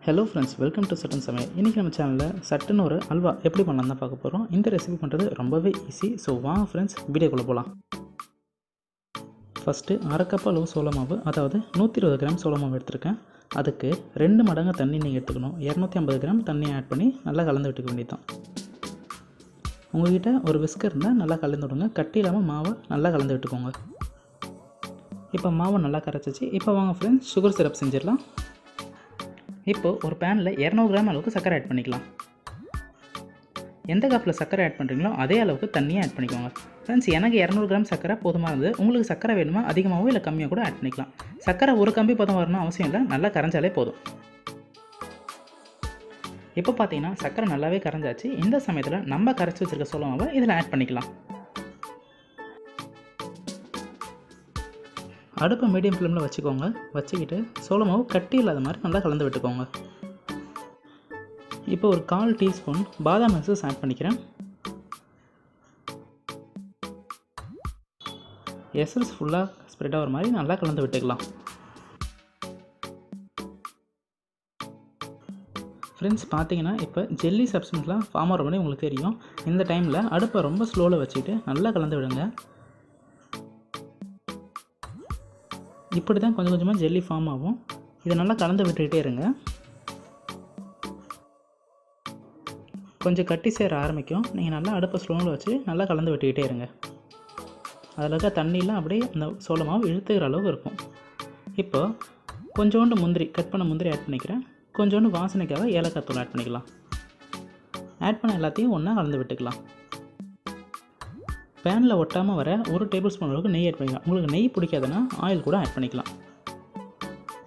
Hello friends, welcome to Satunu Samayal. இன்னைக்கு நம்ம சேனல்ல சட்டுன்னு ஒரு அல்வா எப்படி பண்ணலாம்னு தான் பார்க்க போறோம். இந்த ரெசிபி பண்றது ரொம்பவே ஈஸி. சோ வாங்க फ्रेंड्स வீடியோக்குள்ள போலாம். ஃபர்ஸ்ட் 1/2 கப் அளவு சோள மாவு, அதாவது 120 கிராம் சோள மாவு எடுத்துர்க்கேன். அதுக்கு 2 மடங்கு தண்ணி நீங்க எடுத்துக்கணும். 250 கிராம் தண்ணி ஆட் பண்ணி நல்லா கலந்து விட்டுக்க வேண்டியதுதான். உங்ககிட்ட ஒரு விஸ்கர் இருந்தா நல்லா கலந்து விடுங்க. கட்டி இல்லாம மாவை நல்லா கலந்து விட்டுக்கோங்க. இப்போ மாவு நல்லா கரைச்சிச்சு. இப்போ வாங்க फ्रेंड्स சுகர் சிரப் செஞ்சிரலாம். இப்போ ஒரு பேனில் 200 கிராம் அளவுக்கு சர்க்கரை ஆட் பண்ணிக்கலாம். எந்த கப்பில் சர்க்கரை ஆட் பண்ணுறீங்களோ அதே அளவுக்கு தண்ணியை ஆட் பண்ணிக்கோங்க. ஃப்ரெண்ட்ஸ், எனக்கு 200 கிராம் சர்க்கரை போதுமாக இருந்தது. உங்களுக்கு சர்க்கரை வேணுமா அதிகமாகவோ இல்லை கம்மியாக கூட ஆட் பண்ணிக்கலாம். சர்க்கரை ஒரு கம்பி பதம் வரணும் அவசியம் இல்லை, நல்லா கரைஞ்சாலே போதும். இப்போ பார்த்தீங்கன்னா சர்க்கரை நல்லாவே கரைஞ்சாச்சு. இந்த சமயத்தில் நம்ம கரைச்சி வச்சுருக்க சோள மாவை இதில் ஆட் பண்ணிக்கலாம். அடுப்பை மீடியம் ஃப்ளேமில் வச்சுக்கோங்க. வச்சுக்கிட்டு சோள மாவு கட்டி இல்லாத மாதிரி நல்லா கலந்து விட்டுக்கோங்க. இப்போ ஒரு 1/4 டீஸ்பூன் பாதாம் எசன்ஸ் ஆட் பண்ணிக்கிறேன். எசன்ஸ் ஃபுல்லாக ஸ்ப்ரெட் ஆகிற மாதிரி நல்லா கலந்து விட்டுக்கலாம். ஃப்ரெண்ட்ஸ், பார்த்தீங்கன்னா இப்போ ஜெல்லி சப்ஸ்டன்ஸ்லாம் ஃபார்ம் ஆகிற மாதிரி உங்களுக்கு தெரியும். இந்த டைமில் அடுப்பை ரொம்ப ஸ்லோவில் வச்சுக்கிட்டு நல்லா கலந்து விடுங்க. இப்படி தான் கொஞ்சம் கொஞ்சமாக ஜெல்லி ஃபார்ம் ஆகும். இதை நல்லா கலந்து விட்டுக்கிட்டே இருங்க. கொஞ்சம் கட்டி சேர ஆரம்பிக்கும். நீங்கள் நல்லா அடுப்பை ஸ்லோவில் வச்சு நல்லா கலந்து விட்டுக்கிட்டே இருங்க. அதில் இருக்க தண்ணியெலாம் அப்படியே அந்த சோள மாவு இழுத்துக்கிற அளவுக்கு இருக்கும். இப்போ கொஞ்சோண்டு முந்திரி, கட் பண்ண முந்திரி ஆட் பண்ணிக்கிறேன். கொஞ்சோண்டு வாசனைக்காக ஏலக்காய் தூள் ஆட் பண்ணிக்கலாம். ஆட் பண்ண எல்லாத்தையும் ஒன்றா கலந்து விட்டுக்கலாம். பேனில் ஒட்டாமல் வர 1 டேபிள் ஸ்பூன் அளவுக்கு நெய் ஆட் பண்ணிக்கலாம். உங்களுக்கு நெய் பிடிக்காதுன்னா ஆயில் கூட ஆட் பண்ணிக்கலாம்.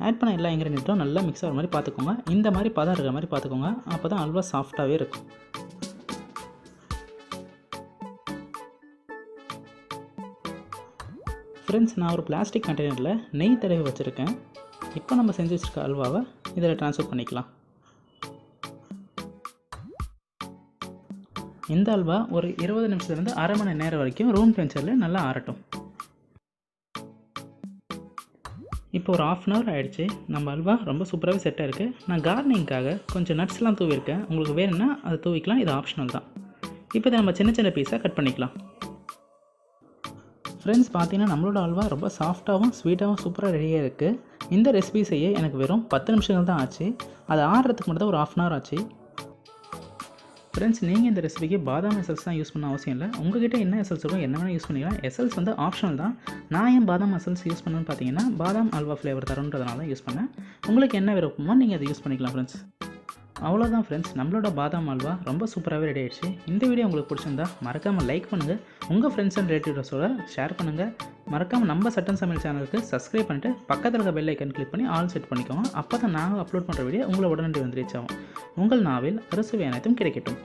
ஆட் பண்ண எல்லா இன்க்ரீடியண்ட்டும் நல்லா மிக்ஸ் ஆகிற மாதிரி பார்த்துக்கோங்க. இந்த மாதிரி பதம் இருக்கிற மாதிரி பார்த்துக்கோங்க. அப்போ தான் அல்வா சாஃப்டாகவே இருக்கும். ஃப்ரெண்ட்ஸ், நான் ஒரு பிளாஸ்டிக் கண்டெய்னரில் நெய் தடவி வச்சுருக்கேன். இப்போ நம்ம செஞ்சு வச்சுருக்க அல்வாவை இதில் ட்ரான்ஸ்ஃபர் பண்ணிக்கலாம். இந்த அல்வா ஒரு 20 நிமிஷத்துலேருந்து அரை மணி நேரம் வரைக்கும் ரூம் டெம்பரேச்சரில் நல்லா ஆறட்டும். இப்போ ஒரு 1/2 அன் ஹவர் ஆகிடுச்சு. நம்ம அல்வா ரொம்ப சூப்பராகவே செட்டாக இருக்குது. நான் கார்னிங்காக கொஞ்சம் நட்ஸ்லாம் தூவிருக்கேன். உங்களுக்கு வேணும்னா அதை தூவிக்கலாம், இது ஆப்ஷனல் தான். இப்போ இதை நம்ம சின்ன சின்ன பீஸாக கட் பண்ணிக்கலாம். ஃப்ரெண்ட்ஸ், பார்த்தீங்கன்னா நம்மளோட அல்வா ரொம்ப சாஃப்டாகவும் ஸ்வீட்டாகவும் சூப்பராக ரெடியாக இருக்குது. இந்த ரெசிபி செய்ய எனக்கு வெறும் 10 நிமிஷங்கள் தான் ஆச்சு. அது ஆடுறதுக்கு மட்டும் தான் ஒரு 1/2 அன் ஹவர் ஆச்சு. ஃப்ரெண்ட்ஸ், நீங்கள் இந்த ரெசிபிக்கு பாதாம் எசல்ஸ் தான் யூஸ் பண்ண அவசியம் இல்லை. உங்கள்கிட்ட என்ன எசல்ஸ் இருக்கோ என்ன வேணால் யூஸ் பண்ணிக்கலாம். எசல்ஸ் வந்து ஆப்ஷனல் தான். நான் ஏன் பாதாம் எசல்ஸ் யூஸ் பண்ணணும்னு பார்த்தீங்கன்னா பாதாம் அல்வா ஃப்ளேவர் தருன்றதுனால யூஸ் பண்ணேன். உங்களுக்கு என்ன விருப்பமோ நீங்கள் அதை யூஸ் பண்ணிக்கலாம். ஃப்ரெண்ட்ஸ், அவ்வளோதான் ஃப்ரெண்ட்ஸ், நம்மளோட பாதாம் அல்வா ரொம்ப சூப்பராகவே ரெடி ஆகிடுச்சு. இந்த வீடியோ உங்களுக்கு பிடிச்சிருந்தா மறக்காமல் லைக் பண்ணுங்கள். உங்கள் ஃப்ரெண்ட்ஸ் அண்ட் ரிலேட்டிவ்ஸோட ஷேர் பண்ணுங்கள். மறக்காமல் நம்ம சட்டன் சமையல் சேனலுக்கு சப்ஸ்கிரைப் பண்ணிட்டு பக்கத்தில் இருக்க பெல் ஐக்கன் கிளிக் பண்ணி ஆல் செட் பண்ணிக்கோங்க. அப்போ தான் நாங்கள் அப்லோட் பண்ணுற வீடியோ உங்களை உடனடி வந்து ரீச் ஆகும். உங்கள் நாவில் அறுசுவை அனைத்தும் கிடைக்கட்டும்.